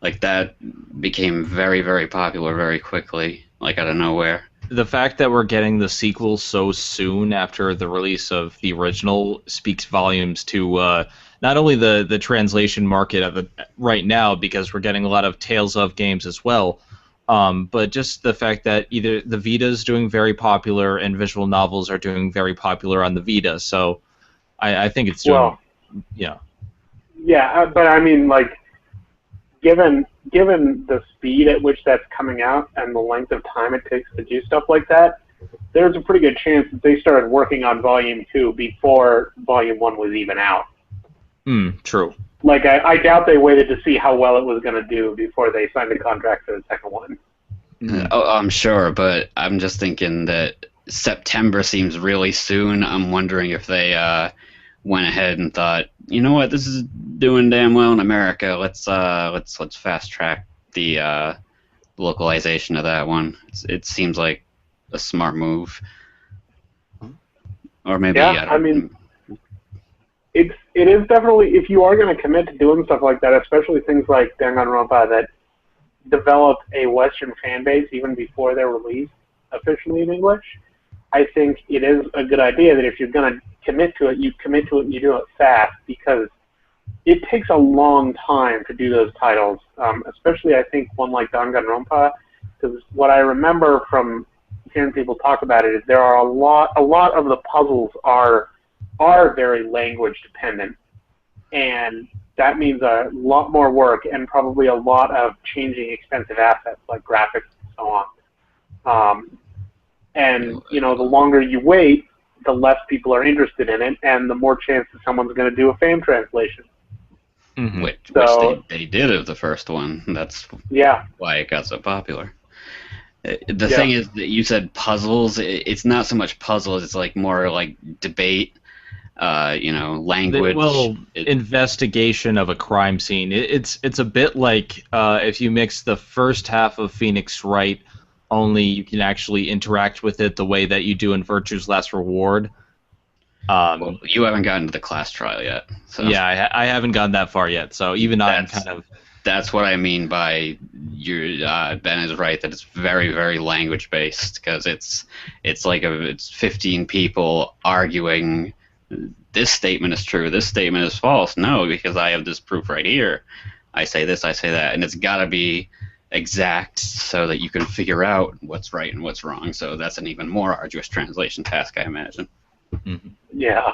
Like, that became very, very popular very quickly, like out of nowhere. The fact that we're getting the sequel so soon after the release of the original speaks volumes to not only the translation market of it right now, because we're getting a lot of Tales of games as well, but just the fact that either the Vita is doing very popular and visual novels are doing very popular on the Vita. So I think it's doing, yeah. Yeah, but I mean, like, given the speed at which that's coming out and the length of time it takes to do stuff like that, there's a pretty good chance that they started working on Volume 2 before Volume 1 was even out. True. Like, I doubt they waited to see how well it was going to do before they signed a contract for the second one. Oh, I'm sure, but I'm just thinking that September seems really soon. I'm wondering if they went ahead and thought, you know what, this is doing damn well in America. Let's fast track the localization of that one. It seems like a smart move. Or maybe I mean, it is definitely, if you are going to commit to doing stuff like that, especially things like Danganronpa that develop a Western fan base even before they're released officially in English, I think it is a good idea that if you're going to commit to it, you commit to it and you do it fast, because it takes a long time to do those titles, especially I think one like Danganronpa, because what I remember from hearing people talk about it is there are a lot of the puzzles are very language dependent, and that means a lot more work and probably a lot of changing expensive assets like graphics and so on. And the longer you wait, the less people are interested in it, and the more chance that someone's going to do a fan translation. Mm-hmm. Which they did of the first one. That's why it got so popular. The thing is that you said puzzles. It's not so much puzzles. It's like more like debate. Language. Well, investigation of a crime scene. It's a bit like if you mix the first half of Phoenix Wright, only you can actually interact with it the way that you do in Virtue's Last Reward. Well, you haven't gotten to the class trial yet. So. Yeah, I haven't gone that far yet. So even I'm kind of. That's what I mean by Ben is right that it's very, very language based, because it's like it's 15 people arguing. This statement is true. This statement is false. No, because I have this proof right here. I say this. I say that, and it's got to be exact so that you can figure out what's right and what's wrong. So that's an even more arduous translation task, I imagine. Mm-hmm. Yeah.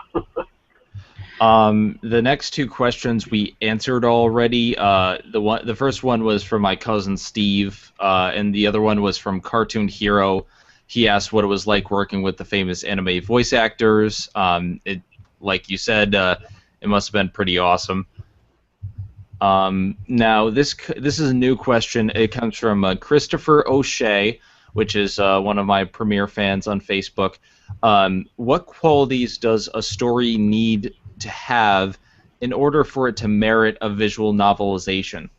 The next two questions we answered already. The first one was from my cousin Steve, and the other one was from Cartoon Hero. He asked what it was like working with the famous anime voice actors. Like you said, it must have been pretty awesome. Now this is a new question. It comes from Christopher O'Shea, which is one of my premier fans on Facebook. What qualities does a story need to have in order for it to merit a visual novelization?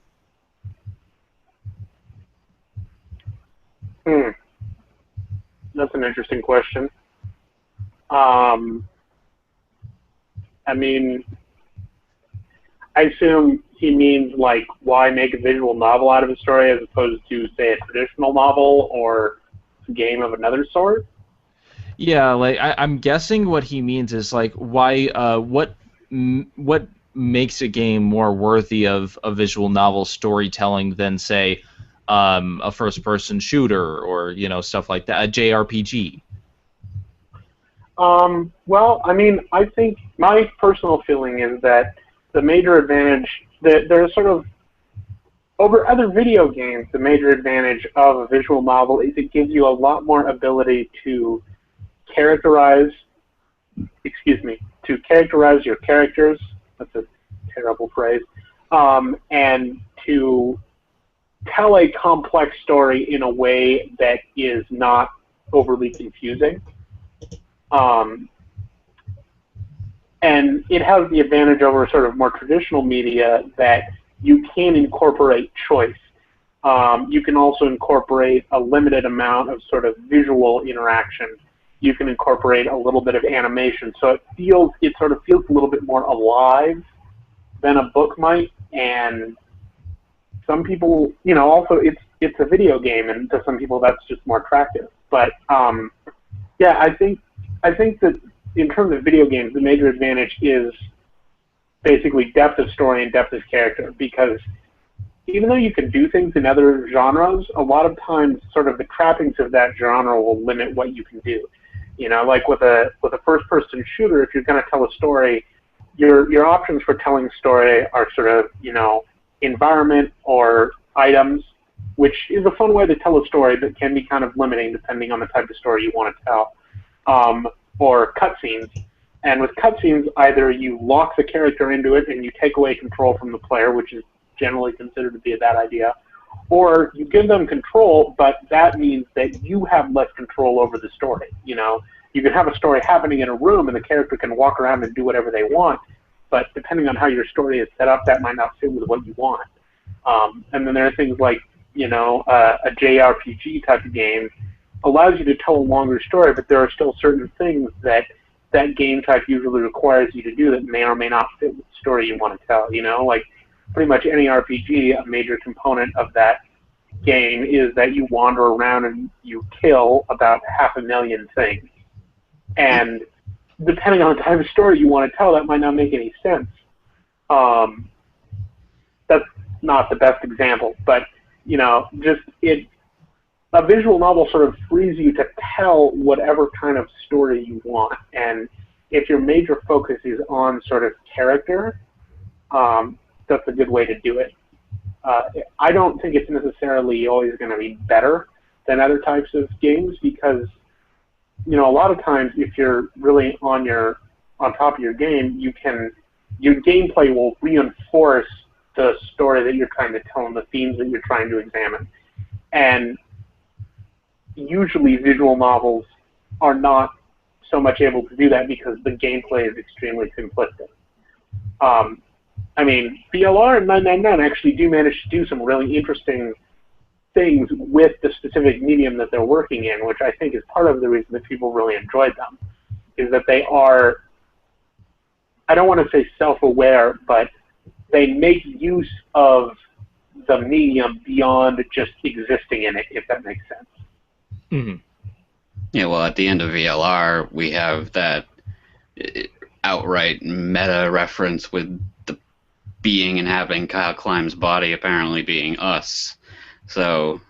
That's an interesting question. I mean, I assume he means, like, why make a visual novel out of a story as opposed to, say, a traditional novel or a game of another sort? Yeah, like I'm guessing what he means is like why what makes a game more worthy of a visual novel storytelling than say a first-person shooter or stuff like that, a JRPG. Well, I mean, I think my personal feeling is that the major advantage that there's sort of over other video games, the major advantage of a visual novel is it gives you a lot more ability to characterize your characters. That's a terrible phrase. And to tell a complex story in a way that is not overly confusing. And it has the advantage over sort of more traditional media that you can incorporate choice. You can also incorporate a limited amount of sort of visual interaction. You can incorporate a little bit of animation. So it sort of feels a little bit more alive than a book might. And some people, also it's a video game, and to some people that's just more attractive. But yeah, I think that in terms of video games, the major advantage is basically depth of story and depth of character, because even though you can do things in other genres, a lot of times sort of the trappings of that genre will limit what you can do. Like with a first-person shooter, if you're going to tell a story, your options for telling a story are sort of, environment or items, which is a fun way to tell a story, but can be kind of limiting depending on the type of story you want to tell. Or cutscenes. And with cutscenes, either you lock the character into it and you take away control from the player, which is generally considered to be a bad idea, or you give them control, but that means that you have less control over the story. You can have a story happening in a room and the character can walk around and do whatever they want, but depending on how your story is set up, that might not fit with what you want. And then there are things like, a JRPG type of game allows you to tell a longer story, but there are still certain things that game type usually requires you to do that may or may not fit with the story you want to tell. Like pretty much any RPG, a major component of that game is that you wander around and you kill about 500,000 things. And depending on the type of story you want to tell, that might not make any sense. That's not the best example, but a visual novel sort of frees you to tell whatever kind of story you want. And if your major focus is on sort of character, that's a good way to do it. I don't think it's necessarily always going to be better than other types of games because, a lot of times if you're really on top of your game, your gameplay will reinforce the story that you're trying to tell and the themes that you're trying to examine. And usually visual novels are not so much able to do that because the gameplay is extremely simplistic. I mean, VLR and 999 actually do manage to do some really interesting things with the specific medium that they're working in, which I think is part of the reason that people really enjoyed them, is that they are, I don't want to say self-aware, but they make use of the medium beyond just existing in it, if that makes sense. Mm-hmm. Yeah, well, at the end of VLR, we have that outright meta reference with the being inhabiting Kyle Klime's body apparently being us. So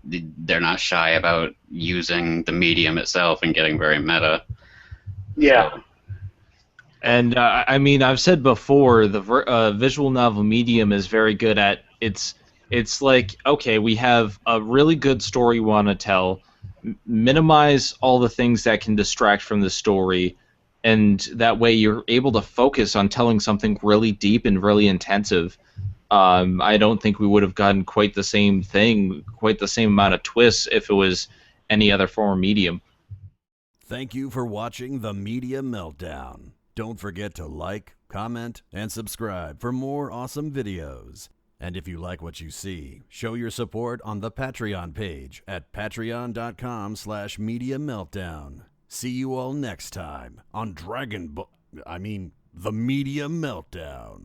they're not shy about using the medium itself and getting very meta. Yeah. So. And I mean, I've said before, the visual novel medium is very good at it's like, okay, we have a really good story we want to tell, minimize all the things that can distract from the story, and that way you're able to focus on telling something really deep and really intensive. I don't think we would have gotten quite the same thing, quite the same amount of twists if it was any other form of medium. Thank you for watching the Media Meltdown. Don't forget to like, comment, and subscribe for more awesome videos. And if you like what you see, show your support on the Patreon page at patreon.com/Media Meltdown. See you all next time on the Media Meltdown.